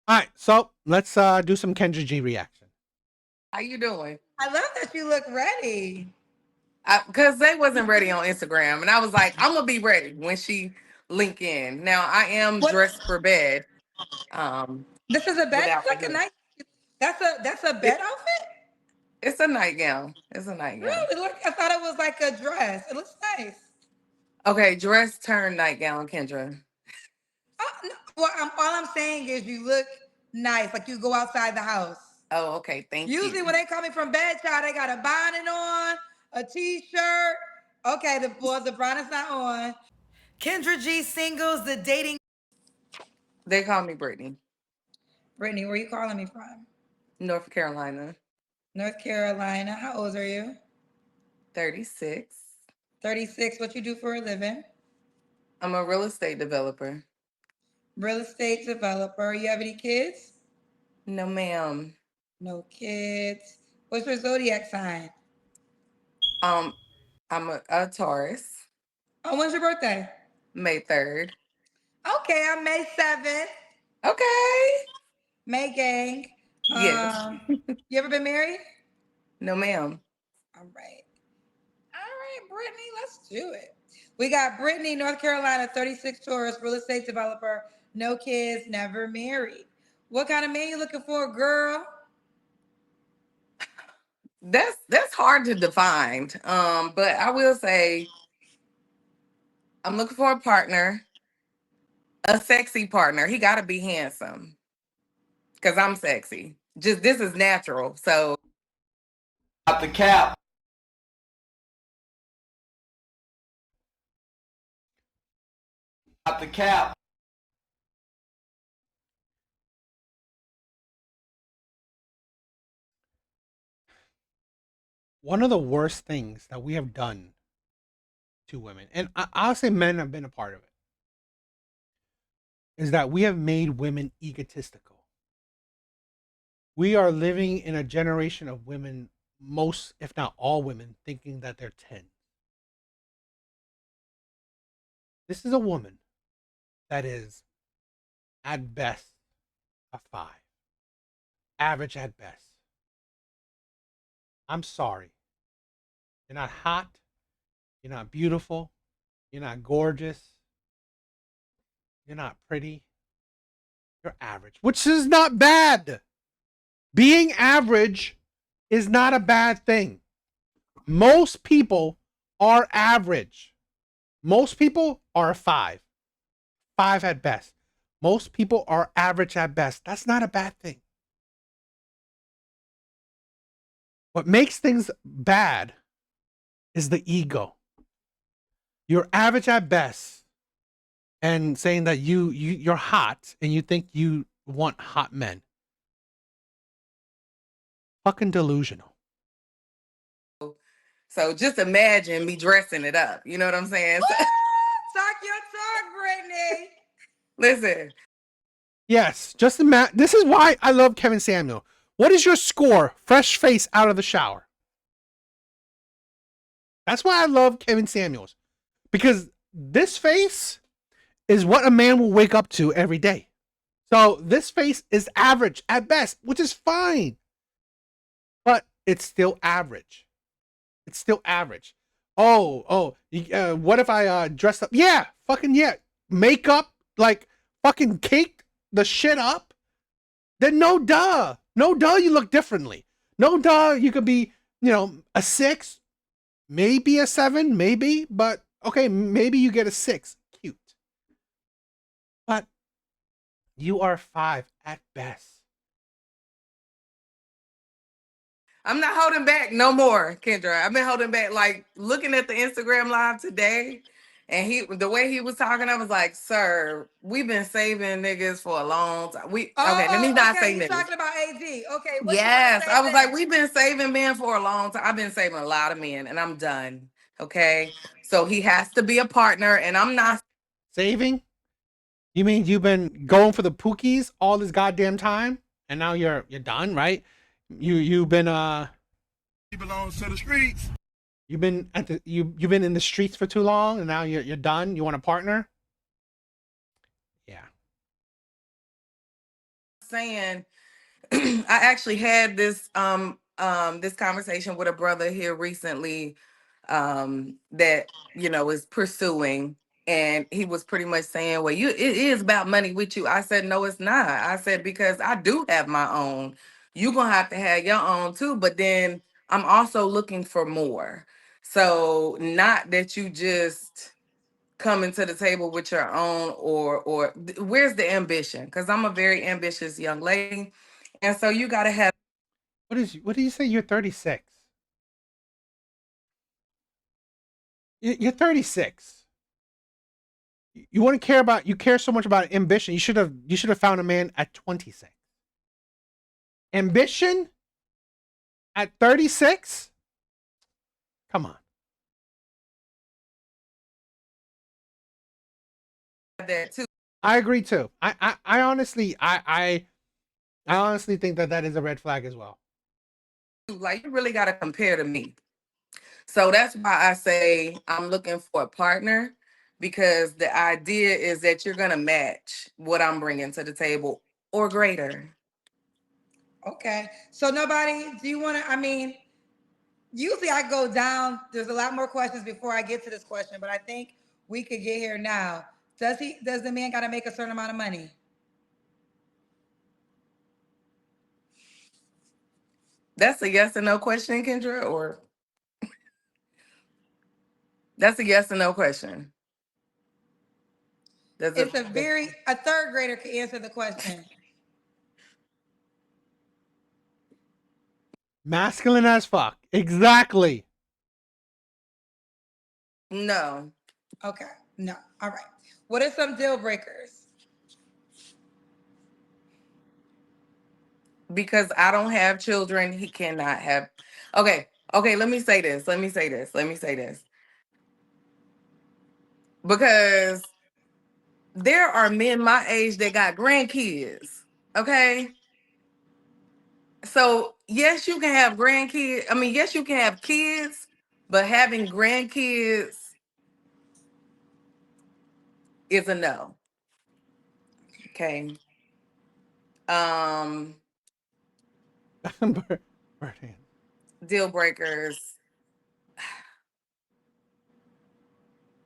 All right, so let's do some Kendra G reaction. How you doing? I love that you look ready. Because they wasn't ready on Instagram, and I was like, I'm gonna be ready when she link in. Now I am What? dressed for bed, um, This is a bed. without It's the like a heat. night. That's a It, bed outfit. it's a nightgown. It's a nightgown. Really? Look, I thought it was like a dress. It looks nice. Okay, dress turn nightgown, Kendra. Oh, no, well, all I'm saying is you look nice, like you go outside the house. Oh, okay. Thank Usually when you. they come in from bed, child, they got a bonnet on, a t-shirt. Okay, the bonnet is not on. Kendra G singles, the dating. They call me Brittany, Brittany, where you calling me from? North Carolina, North Carolina. How old are you? 36. 36. What you do for a living? I'm a real estate developer. Real estate developer. You have any kids? No, ma'am. No kids. What's your zodiac sign? Um, I'm a Taurus, Oh, when's your birthday? May 3rd. Okay, I'm May 7th. Okay. May gang. Yes. You ever been married? No, ma'am. All right. All right, Brittany, let's do it. We got Brittany, North Carolina, 36 tourist, real estate developer, no kids, never married. What kind of man you looking for, girl? That's hard to define. But I will say I'm looking for a partner, a sexy partner. He got to be handsome because I'm sexy. Just this is natural. So Out the cap. Out the cap. One of the worst things that we have done to women, and I'll say men have been a part of it, is that we have made women egotistical. We are living in a generation of women, most, if not all women, thinking that they're 10. This is a woman that is, at best, a 5. Average at best. I'm sorry. You're not hot. You're not beautiful. You're not gorgeous. You're not pretty. You're average, which is not bad. Being average is not a bad thing. Most people are average. Most people are a 5. 5 at best. Most people are average at best. That's not a bad thing. What makes things bad is the ego. You're average at best and saying that you're hot and you think you want hot men. Fucking delusional. so just imagine me dressing it up. You know what I'm saying? So, Talk your talk, Brittany. listen, Yes, just imagine. This is why I love Kevin Samuel. What is your score? Fresh face out of the shower. That's why I love Kevin Samuels. Because this face is what a man will wake up to every day. So this face is average at best, which is fine. But it's still average. It's still average. What if I dressed up? Yeah, fucking yeah. Makeup, like fucking caked the shit up. Then no duh. No duh, you look differently. No duh, you could be, a 6, maybe a 7, maybe, but okay, maybe you get a 6. Cute. But you are 5 at best. I'm not holding back no more, Kendra. I've been holding back, like looking at the Instagram live today, and the way he was talking, I was like, "Sir, we've been saving niggas for a long time." Okay, let me Oh, not okay. say You niggas. talking about AD. Okay, what you want to Yes, say I was like, next? we've been saving men for a long time. I've been saving a lot of men, and I'm done. Okay, so he has to be a partner, and I'm not. Saving? You mean you've been going for the pookies all this goddamn time, and now you're done, right? You've been He belongs to the streets. you've been you've been in the streets for too long, and now you're done. You want a partner? Yeah. saying, I actually had this conversation with a brother here recently that is pursuing, and he was pretty much saying, well, it is about money with you. I said, no, it's not. I said, because I do have my own. You're gonna have to have your own too, but then I'm also looking for more. So not that you just coming to the table with your own, or where's the ambition? Because I'm a very ambitious young lady, and so you got to have. What do you say? You're 36. You're 36. You want to care about, you care so much about ambition. You should have found a man at 26. Ambition at 36? Come on. That too. I agree too. I honestly think that is a red flag as well. Like, you really got to compare to me. So that's why I say I'm looking for a partner, because the idea is that you're going to match what I'm bringing to the table or greater. Okay. So nobody, do you want to, I mean, usually I go down. There's a lot more questions before I get to this question, but I think we could get here now. Does the man got to make a certain amount of money? That's a yes or no question, Kendra, or that's a yes or no question? A third grader can answer the question. Masculine as fuck. Exactly. No. Okay. No. All right. What are some deal breakers? Because I don't have children, he cannot have. Okay. Let me say this. Because there are men my age that got grandkids. Okay. So yes, you can have grandkids. I mean, yes, you can have kids, but having grandkids is a no. Okay. Deal breakers.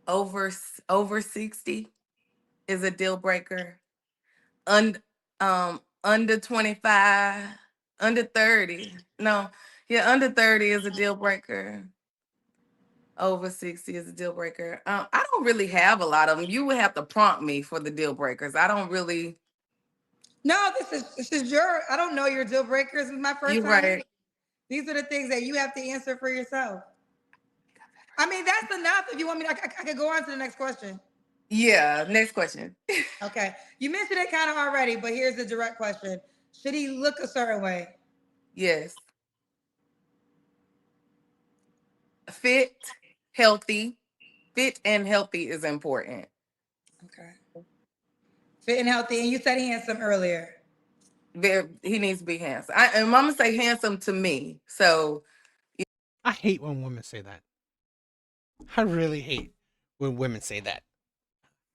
Over 60 is a deal breaker. Under 25, under 30. No, yeah, under 30 is a deal breaker. Over 60 is a deal breaker. I don't really have a lot of them. You would have to prompt me for the deal breakers. I don't really. No, this is your, I don't know your deal breakers. This is my first You're time. right. These are the things that you have to answer for yourself. I mean, that's enough. If you want me, I could go on to the next question. Yeah, next question. Okay. You mentioned it kind of already, but here's the direct question. Should he look a certain way? Yes. Fit, healthy. Fit and healthy is important. Okay. Fit and healthy. And you said handsome earlier. He needs to be handsome. And Mama say handsome to me. So I hate when women say that. I really hate when women say that.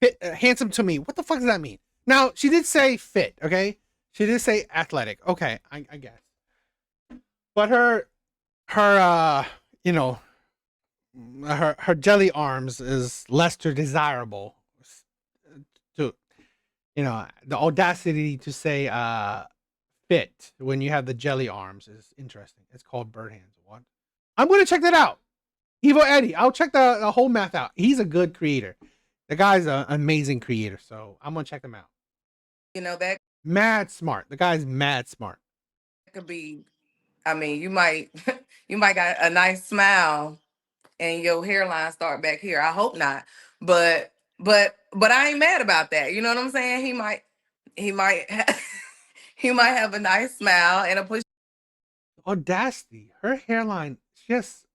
Fit, handsome to me. What the fuck does that mean? Now, she did say fit, okay? She did say athletic. Okay, I guess. But her her jelly arms is less to desirable. To, the audacity to say fit when you have the jelly arms is interesting. It's called bird hands. What? I'm going to check that out. Evo Eddie, I'll check the whole math out. He's a good creator. The guy's an amazing creator, so I'm gonna check him out. That mad smart. The guy's mad smart. Could be. I mean, you might got a nice smile, and your hairline start back here. I hope not, but I ain't mad about that. You know what I'm saying? He might he might have a nice smile and a push. Audacity. Her hairline just.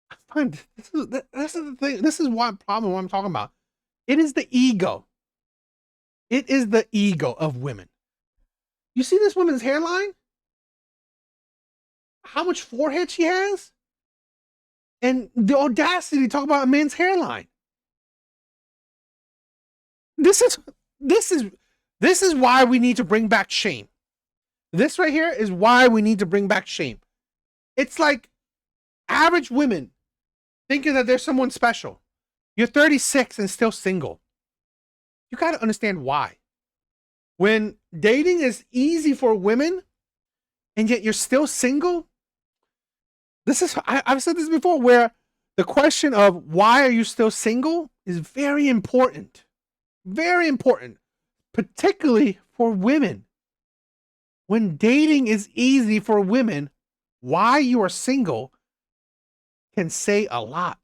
I find this is the thing. This is what problem. What I'm talking about. It is the ego. It is the ego of women. You see this woman's hairline? How much forehead she has? And the audacity to talk about a man's hairline. This is This is why we need to bring back shame. This right here is why we need to bring back shame. It's like average women thinking that there's someone special. You're 36 and still single. You got to understand why. When dating is easy for women and yet you're still single, I've said this before, where the question of why are you still single is very important. Very important, particularly for women. When dating is easy for women, why you are single can say a lot.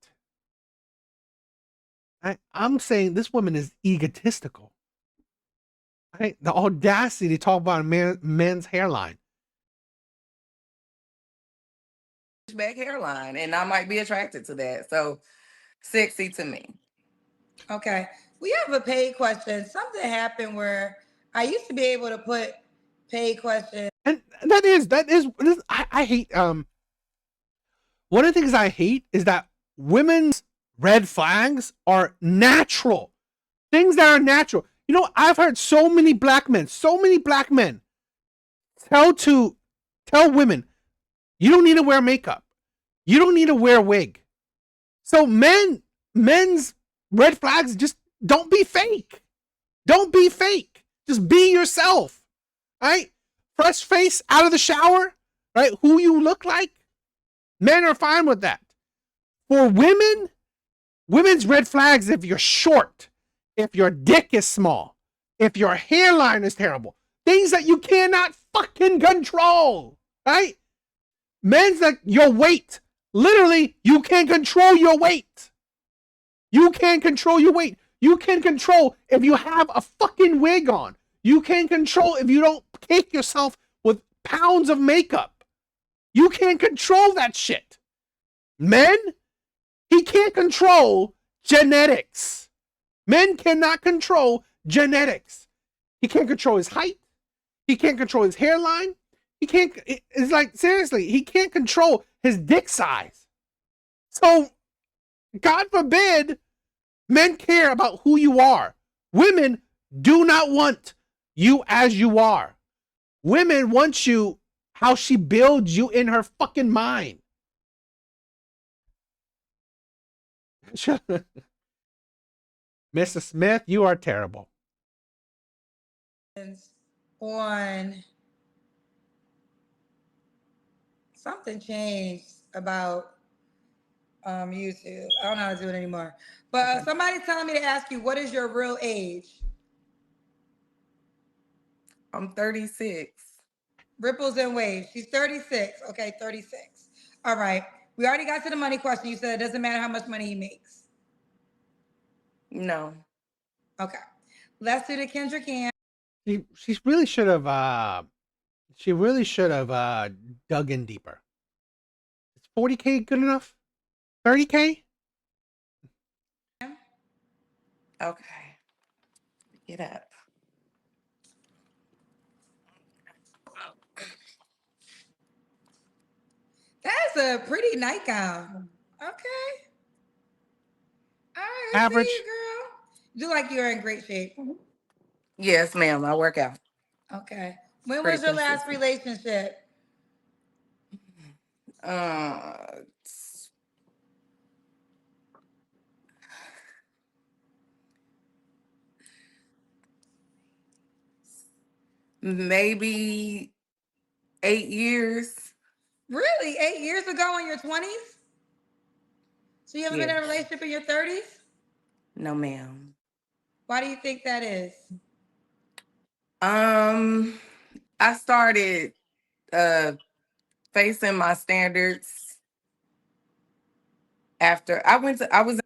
I'm saying this woman is egotistical. Right? The audacity to talk about a man's hairline. Back hairline, and I might be attracted to that. So sexy to me. Okay. We have a paid question. Something happened where I used to be able to put paid questions. And I hate one of the things I hate is that women's red flags are natural. Things that are natural. You know, I've heard so many black men tell women, you don't need to wear makeup. You don't need to wear a wig. So men's red flags, just don't be fake. Don't be fake. Just be yourself. Right? Fresh face out of the shower, right? Who you look like. Men are fine with that. For women, women's red flags, if you're short, if your dick is small, if your hairline is terrible, things that you cannot fucking control, right? Men's like your weight. Literally, you can't control your weight. You can't control your weight. You can control if you have a fucking wig on. You can control if you don't cake yourself with pounds of makeup. You can't control that shit. Men, he can't control genetics. Men cannot control genetics. He can't control his height. He can't control his hairline. It's like, seriously, he can't control his dick size. So, God forbid, men care about who you are. Women do not want you as you are. Women want you how she builds you in her fucking mind. Mrs. Smith, you are terrible. On something changed about YouTube. I don't know how to do it anymore. But somebody's telling me to ask you, what is your real age? I'm 36. Ripples and waves. She's 36. Okay, 36. All right. We already got to the money question. You said it doesn't matter how much money he makes. No. Okay. Let's do the Kendrick Cam. She really should have dug in deeper. Is 40K good enough? 30K? Okay. Get up. That's a pretty nightgown. Okay. All right. I Average. see you, girl. You look like you're in great shape. Yes, ma'am. I work out. Okay. When Pretty was your last consistent. relationship? Maybe 8 years. Really? 8 years ago in your 20s? So you haven't been in a Yes. relationship in your 30s? No, ma'am. Why do you think that is? I started facing my standards after I was That's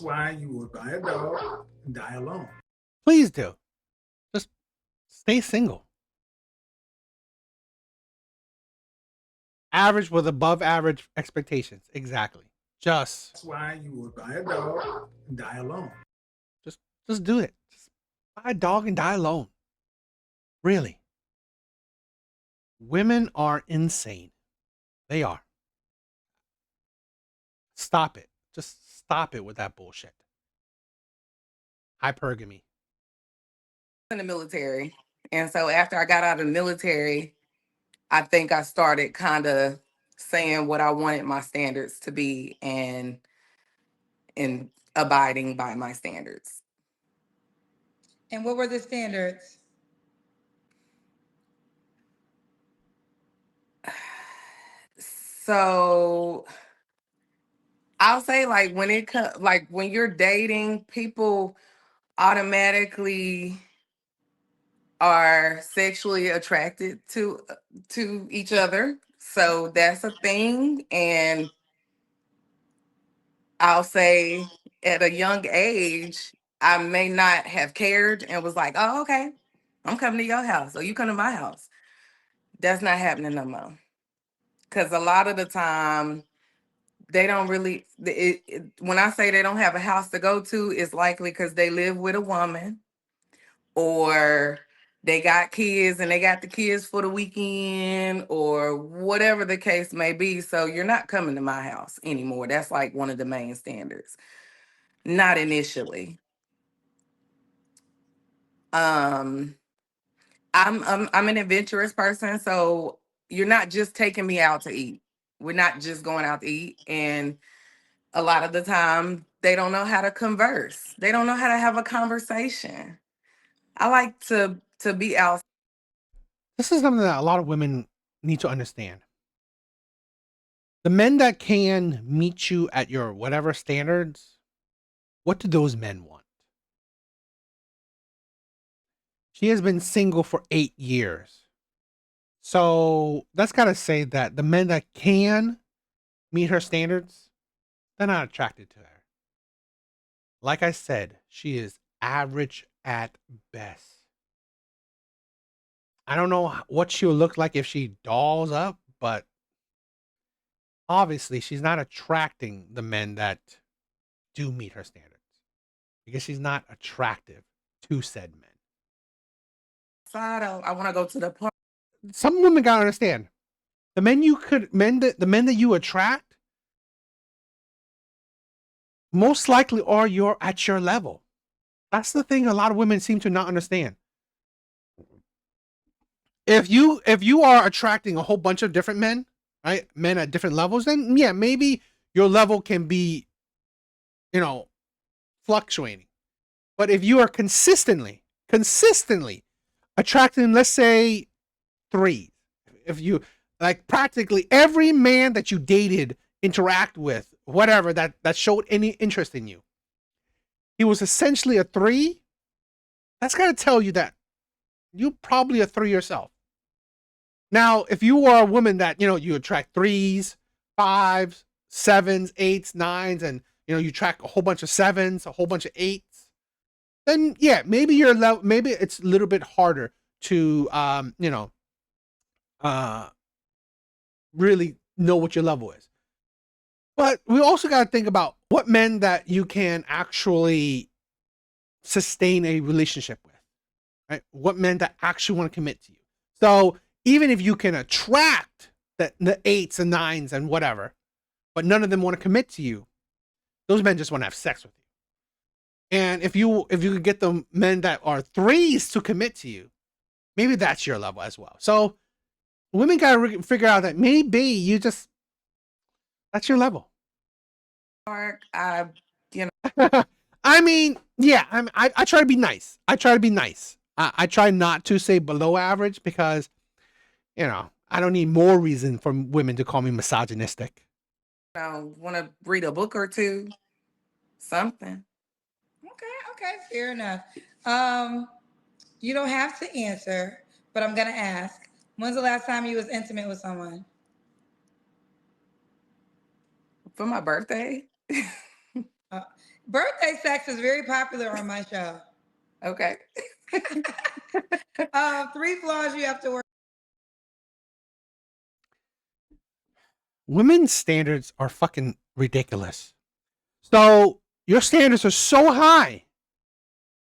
why you will buy a dog and die alone. Please do. Just stay single. Average with above average expectations. Exactly. That's why you will buy a dog and die alone. Just do it. Just buy a dog and die alone. Really. Women are insane. They are. Stop it. Just stop it with that bullshit. Hypergamy. in the military. And so after I got out of the military, I think I started kind of saying what I wanted my standards to be and abiding by my standards. And what were the standards? So I'll say like when it comes like when you're dating, people automatically are sexually attracted to each other. So that's a thing. And I'll say at a young age, I may not have cared and was like, oh, okay, I'm coming to your house or you come to my house. That's not happening no more. Because a lot of the time, they don't really, when I say they don't have a house to go to, it's likely because they live with a woman or they got kids and they got the kids for the weekend or whatever the case may be. So you're not coming to my house anymore. That's like one of the main standards. Not initially. Um, I'm an adventurous person, so you're not just taking me out to eat. We're not just going out to eat, and a lot of the time they don't know how to converse. They don't know how to have a conversation. I like to be out. This is something that a lot of women need to understand. The men that can meet you at your whatever standards, what do those men want? She has been single for 8 years. So that's got to say that the men that can meet her standards, they're not attracted to her. Like I said, she is average at best. I don't know what she'll look like if she dolls up, but obviously she's not attracting the men that do meet her standards because she's not attractive to said men. Outside. I want to go to the park. Some women gotta understand the men that you attract most likely are at your level. That's the thing a lot of women seem to not understand. If you are attracting a whole bunch of different men, right? Men at different levels, then yeah, maybe your level can be, fluctuating. But if you are consistently attracting, let's say, 3, if you like practically every man that you dated, interact with, whatever that showed any interest in you, he was essentially a 3. That's got to tell you that you're probably a 3 yourself. Now, if you are a woman that you attract 3s, 5s, 7s, 8s, 9s, and you track a whole bunch of 7s, a whole bunch of 8s, then yeah, maybe your level, maybe it's a little bit harder to really know what your level is. But we also got to think about what men that you can actually sustain a relationship with, right? What men that actually want to commit to you. So even if you can attract the 8s and 9s and whatever, but none of them want to commit to you, those men just want to have sex with you. And if you could get the men that are 3s to commit to you, maybe that's your level as well. So women got to figure out that maybe that's your level. I I mean, yeah, I try to be nice. I try not to say below average because, I don't need more reason for women to call me misogynistic. want to read a book or two, something. Okay, fair enough. You don't have to answer, but I'm gonna ask. When's the last time you was intimate with someone? For my birthday. Birthday sex is very popular on my show. Okay. 3 flaws you have to work. Women's standards are fucking ridiculous. So your standards are so high.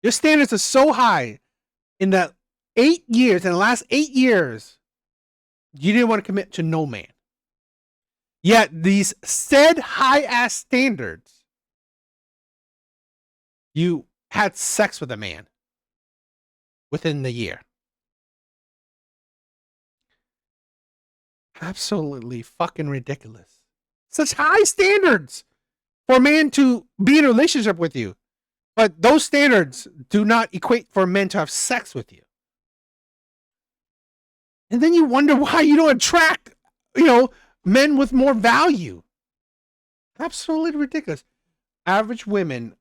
Your standards are so high in the last 8 years, you didn't want to commit to no man. Yet these said high ass standards, you had sex with a man within the year. Absolutely fucking ridiculous. Such high standards for a man to be in a relationship with you. But those standards do not equate for men to have sex with you. And then you wonder why you don't attract, men with more value. Absolutely ridiculous. Average women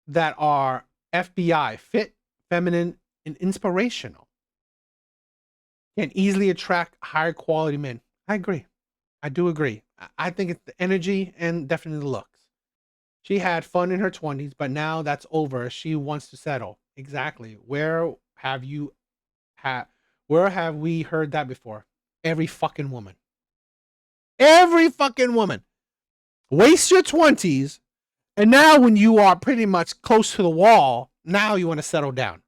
that are FBI, fit, feminine, and inspirational, can easily attract higher quality men. I agree. I do agree. I think it's the energy and definitely the looks. She had fun in her 20s, but now that's over. She wants to settle. Exactly. Where have we heard that before? Every fucking woman. Every fucking woman. Waste your 20s, and now when you are pretty much close to the wall, now you want to settle down.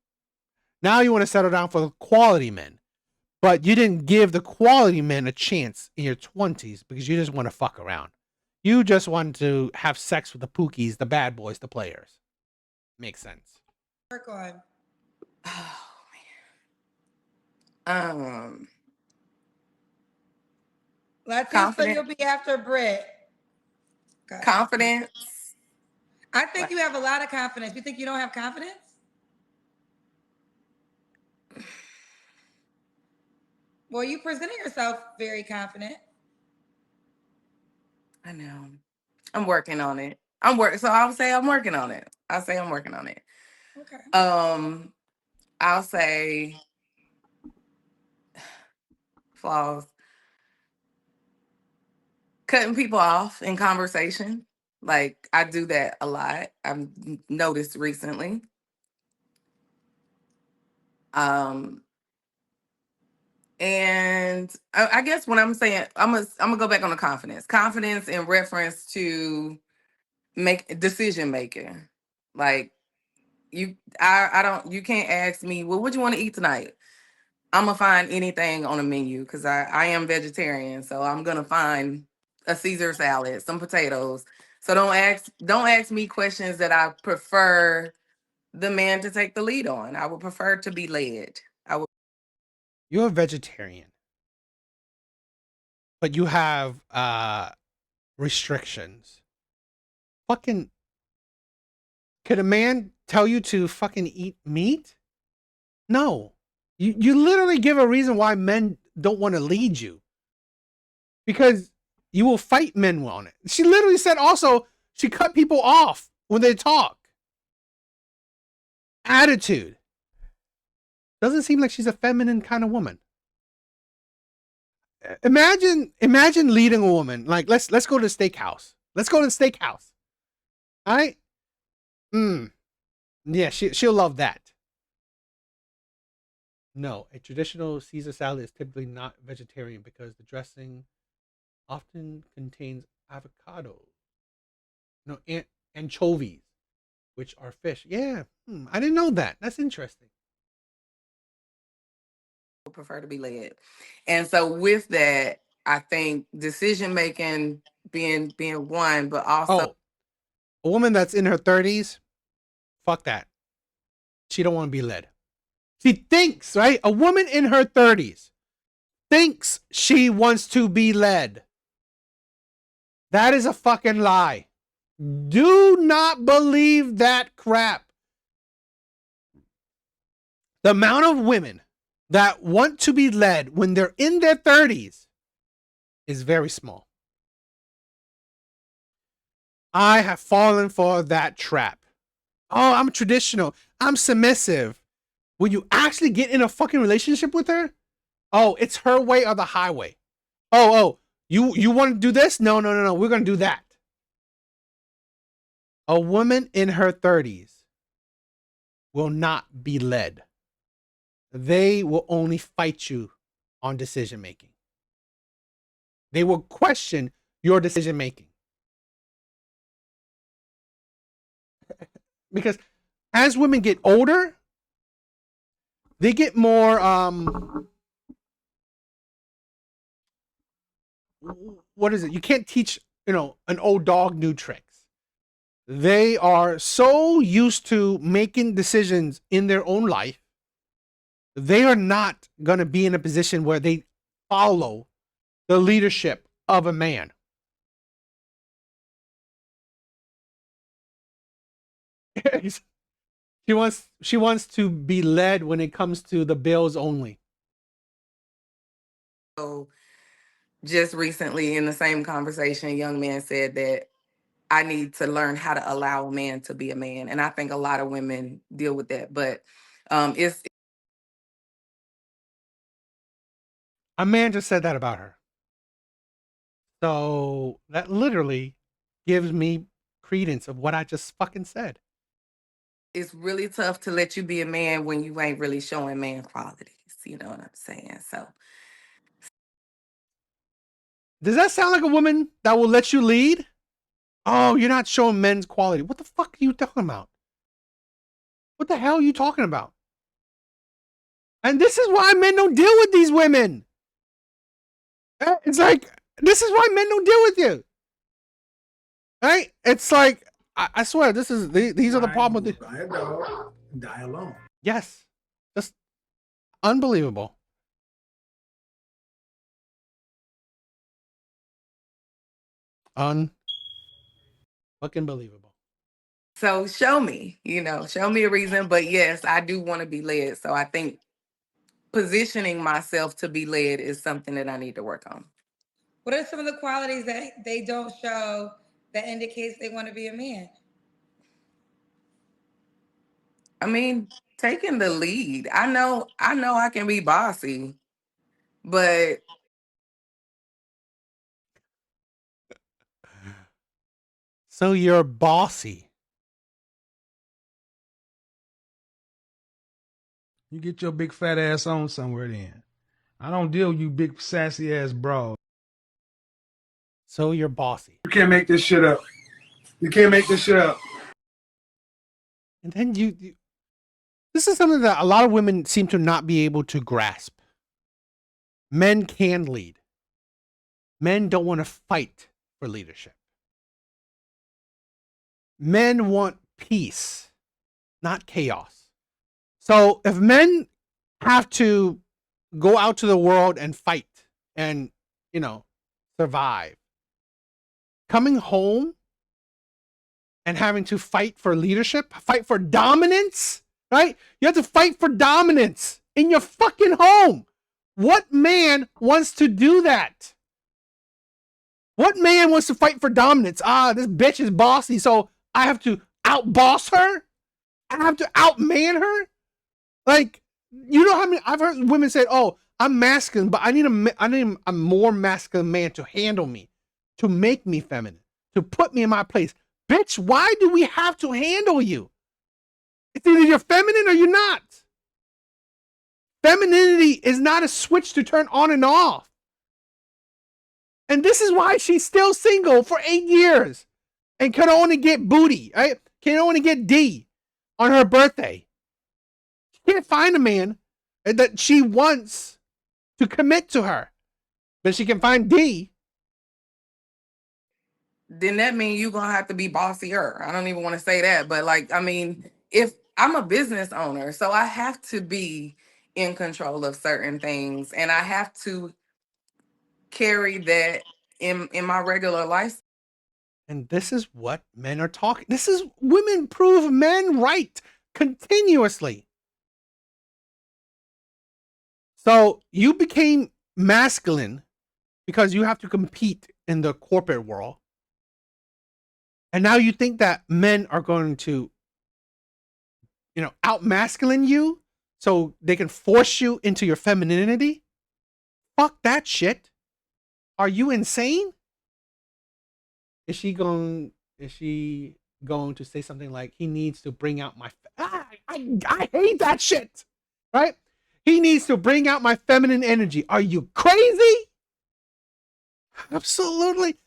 Now you want to settle down for the quality men. But you didn't give the quality men a chance in your 20s because you just want to fuck around. You just want to have sex with the pookies, the bad boys, the players. Makes sense. Work on. Oh man. Let's see. So Confident. you'll be after Britt. Okay. Confidence. I think you have a lot of confidence. You think you don't have confidence? Well, you presenting yourself very confident. I know. I'm working on it. So I'll say I'm working on it. Okay. I'll say flaws. Cutting people off in conversation. Like, I do that a lot. I've noticed recently. And I guess when I'm saying, I'm gonna go back on the confidence. Confidence in reference to decision making. Like, you can't ask me, well, what do you want to eat tonight? I'm gonna find anything on a menu because I am vegetarian, so I'm gonna find a Caesar salad, some potatoes. So don't ask me questions that I prefer the man to take the lead on. I would prefer to be led. You're a vegetarian, but you have restrictions. Fucking, could a man tell you to fucking eat meat? No. You literally give a reason why men don't want to lead you. Because you will fight men on it. She literally said also she cut people off when they talk. Attitude. Doesn't seem like she's a feminine kind of woman. Imagine leading a woman. Like, let's go to the steakhouse. Let's go to the steakhouse. All right? Yeah, she'll love that. No, a traditional Caesar salad is typically not vegetarian because the dressing often contains avocado, anchovies, which are fish. Yeah, I didn't know that. That's interesting. Would prefer to be led. And so with that, I think decision making being one, but also a woman that's in her 30s, fuck that. She don't want to be led. She thinks, right? A woman in her 30s thinks she wants to be led. That is a fucking lie. Do not believe that crap. The amount of women that want to be led when they're in their 30s is very small. I have fallen for that trap. Oh, I'm traditional. I'm submissive. When you actually get in a fucking relationship with her, oh, it's her way or the highway. Oh, you want to do this? No. We're going to do that. A woman in her 30s will not be led. They will only fight you on decision making. They will question your decision making. Because as women get older, they get more what is it? You can't teach, an old dog new tricks. They are so used to making decisions in their own life they are not going to be in a position where they follow the leadership of a man. She wants to be led when it comes to the bills only. So just recently in the same conversation, a young man said that I need to learn how to allow a man to be a man. And I think a lot of women deal with that. But it's A man just said that about her. So that literally gives me credence of what I just fucking said. it's really tough to let you be a man when you ain't really showing man qualities. You know what I'm saying? So Does that sound like a woman that will let you lead? Oh, you're not showing men's quality. What the fuck are you talking about? What the hell are you talking about? And this is why men don't deal with these women. It's like, this is why men don't deal with you. Right? It's like, I swear, these are the problem with Buy a dog and die alone. Yes. Just unbelievable. Fucking believable. so show me, show me a reason. But yes, I do want to be led. So I think positioning myself to be led is something that I need to work on. What are some of the qualities that they don't show that indicates they want to be a man? I mean, taking the lead. I know I can be bossy, but So you're bossy. You get your big fat ass on somewhere then. I don't deal with you big sassy ass bro. So you're bossy. You can't make this shit up. You can't make this shit up. And then you this is something that a lot of women seem to not be able to grasp. Men can lead. Men don't want to fight for leadership. Men want peace, not chaos. So if men have to go out to the world and fight and, survive, coming home and having to fight for leadership, fight for dominance, right? You have to fight for dominance in your fucking home. What man wants to do that? What man wants to fight for dominance? This bitch is bossy, so I have to outboss her? I have to outman her? Like, you know how many I've heard women say, "Oh, I'm masculine, but I need a more masculine man to handle me, to make me feminine, to put me in my place." Bitch, why do we have to handle you? It's either you're feminine or you're not. Femininity is not a switch to turn on and off. And this is why she's still single for 8 years and can only get booty, right? Can only get D on her birthday. She can't find a man that she wants to commit to her, but she can find D. then that means you're gonna have to be bossier. I don't even want to say that, but if I'm a business owner, so I have to be in control of certain things, and I have to carry that in my regular life. And this is what men are talking. This is women prove men right continuously. So you became masculine because you have to compete in the corporate world. And now you think that men are going to, out masculine you so they can force you into your femininity? Fuck that shit. Are you insane? Is she going to say something like, he needs to bring out my I hate that shit. Right? He needs to bring out my feminine energy. Are you crazy? Absolutely.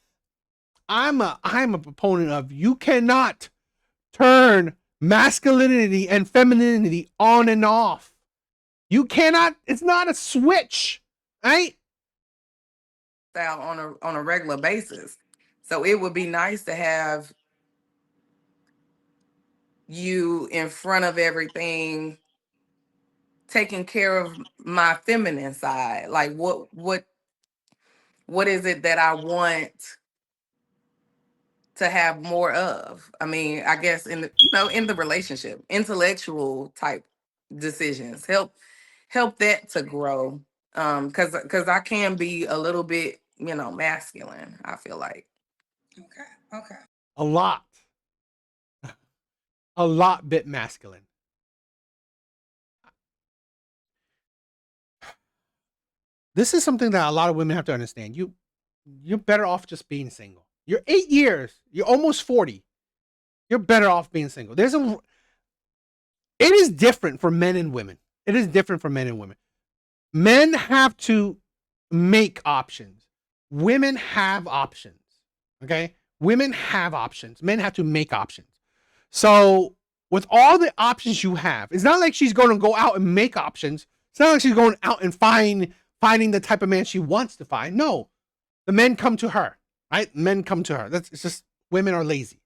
I'm a proponent of, you cannot turn masculinity and femininity on and off. You cannot, it's not a switch, right? On a regular basis. So it would be nice to have you in front of everything, taking care of my feminine side. Like what is it that I want to have more of? I mean, I guess in the, in the relationship, intellectual type decisions help that to grow. Cuz I can be a little bit, masculine, I feel like. Okay. Okay. A lot. A lot bit masculine. This is something that a lot of women have to understand. You're better off just being single. You're 8 years. You're almost 40. You're better off being single. It is different for men and women. It is different for men and women. Men have to make options. Women have options. Okay? Women have options. Men have to make options. So, with all the options you have, it's not like she's going to go out and make options. It's not like she's going out and finding the type of man she wants to find. No. The men come to her, right? Men come to her. It's just women are lazy.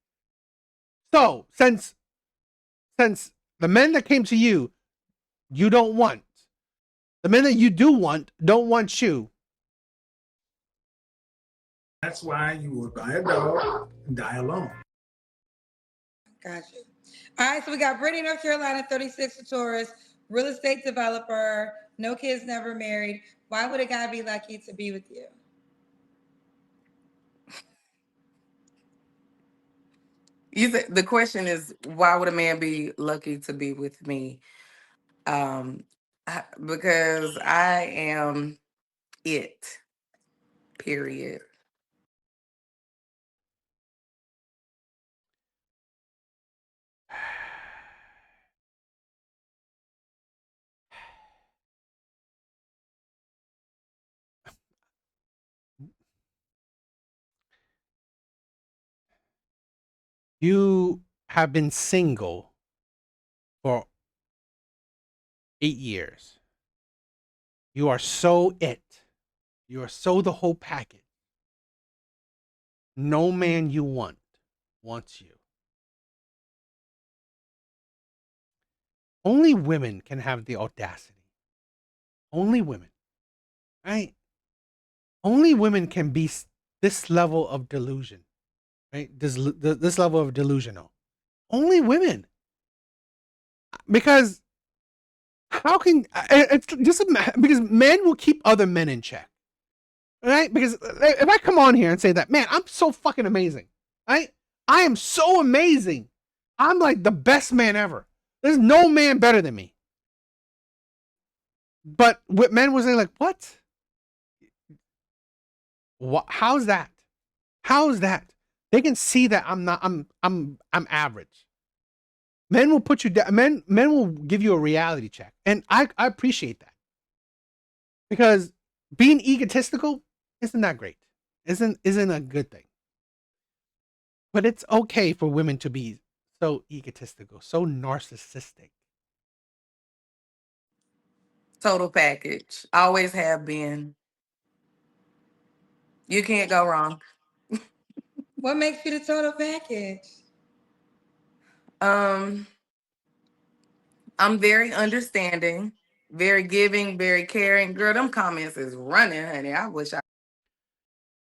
So, since the men that came to you, you don't want. The men that you do want don't want you. That's why you will buy a dog and die alone. Got you. All right, so we got Brittany, North Carolina, 36, a Taurus, real estate developer, no kids, never married. Why would a guy be lucky to be with you? The question is, why would a man be lucky to be with me? Because I am it. Period. You have been single for 8 years. You are so it. You are so the whole package. No man you want wants you. Only women can have the audacity. Only women. Right? Only women can be this level of delusion. Right? This level of delusional. Only women. Because how can it's just because men will keep other men in check. Right? Because if I come on here and say that, man, I'm so fucking amazing. Right? I am so amazing. I'm like the best man ever. There's no man better than me. But what men will say, like, what? How's that? How's that? They can see that I'm average. Men will put you down. Men will give you a reality check. And I appreciate that. Because being egotistical isn't that great. Isn't a good thing. But it's okay for women to be so egotistical, so narcissistic. Total package. Always have been. You can't go wrong. What makes you the total package? I'm very understanding, very giving, very caring. Girl, them comments is running, honey. I wish I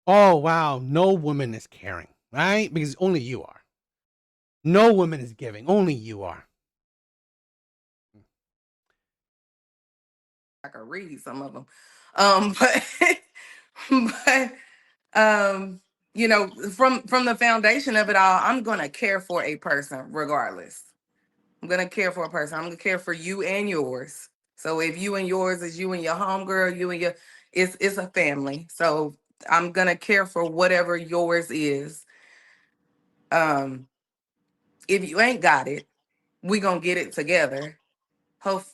Oh, wow. No woman is caring, right? Because only you are. No woman is giving. Only you are. could read some of them. But but from the foundation of it all, I'm gonna care for a person regardless. I'm gonna care for a person. I'm gonna care for you and yours. So if you and yours is you and your homegirl, you and your it's a family. So I'm gonna care for whatever yours is. Um, if you ain't got it, we gonna get it together. Hope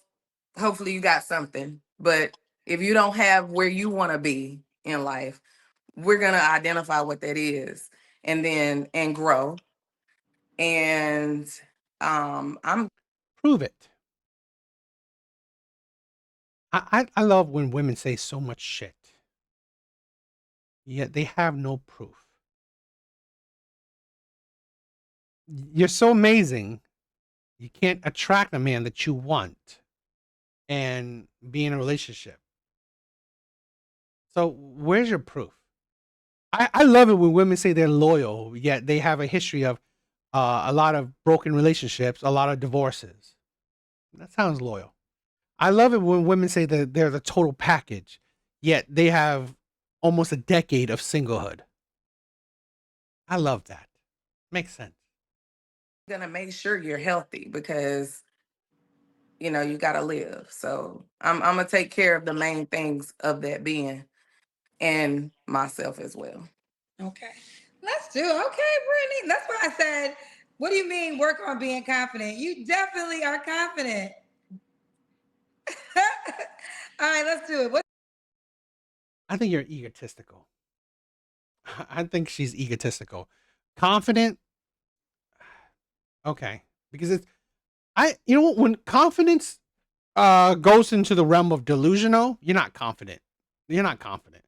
hopefully you got something. But if you don't have where you want to be in life, we're gonna identify what that is and grow. And I'm Prove it. I love when women say so much shit, yet they have no proof. You're so amazing, you can't attract a man that you want, and be in a relationship. So where's your proof? I love it when women say they're loyal, yet they have a history of a lot of broken relationships, a lot of divorces. That sounds loyal. I love it when women say that they're the total package, yet they have almost a decade of singlehood. I love that. Makes sense. Gonna make sure you're healthy because you gotta live. So I'm gonna take care of the main things of that being and myself as well. Okay. Let's do it. Okay, Brittany. That's why I said, what do you mean work on being confident? You definitely are confident. All right, let's do it. What I think you're egotistical. I think she's egotistical. Confident. Okay. Because when confidence goes into the realm of delusional, you're not confident. You're not confident.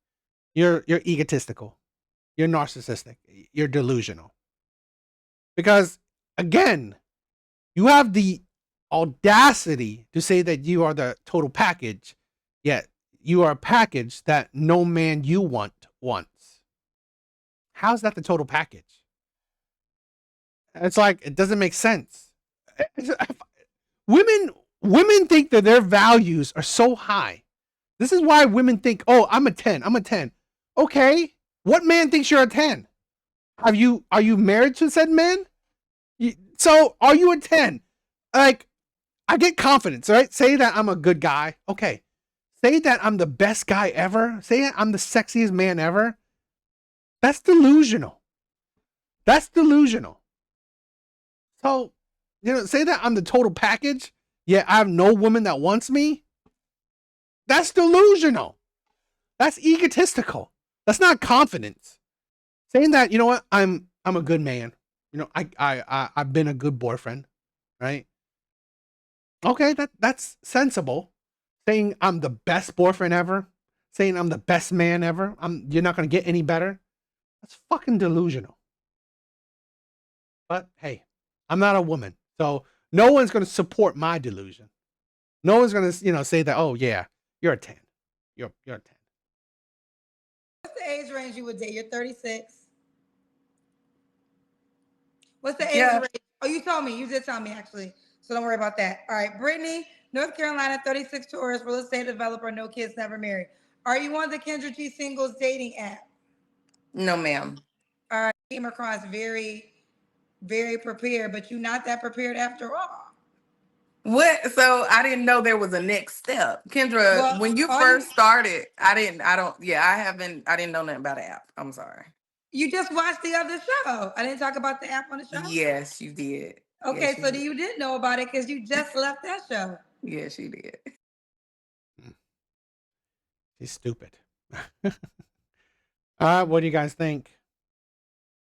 You're egotistical. You're narcissistic. You're delusional. Because again, you have the audacity to say that you are the total package, yet you are a package that no man you want wants. How's that the total package? It's like it doesn't make sense. Women think that their values are so high. This is why women think, "Oh, I'm a 10. I'm a 10." Okay. What man thinks you're a 10? Are you married to said man? So are you a 10? Like, I get confidence, right? Say that I'm a good guy. Okay. Say that I'm the best guy ever. Say I'm the sexiest man ever. That's delusional. That's delusional. So, say that I'm the total package, yet I have no woman that wants me. That's delusional. That's egotistical. That's not confidence. Saying that, I'm a good man. I've been a good boyfriend, right? Okay, that's sensible. Saying I'm the best boyfriend ever, saying I'm the best man ever. You're not gonna get any better. That's fucking delusional. But hey, I'm not a woman, so no one's gonna support my delusion. No one's gonna, say that. Oh yeah, you're a 10. You're a 10. What's the age range you would date? You're 36. What's the age Yeah. range? Oh, you told me. You did tell me actually. So don't worry about that. All right, Brittany, North Carolina, 36 tourist, real estate developer, no kids, never married. Are you on the Kendra G Singles dating app? No, ma'am. All right, came across very, very prepared, but you're not that prepared after all. What? So I didn't know there was a next step. Kendra, Well, when you all first started, I didn't know nothing about the app. I'm sorry. You just watched the other show. I didn't talk about the app on the show. Yes, you did. Okay, Yes, so you did know about it because you just left that show. Yes, you did. She's stupid. All right, what do you guys think?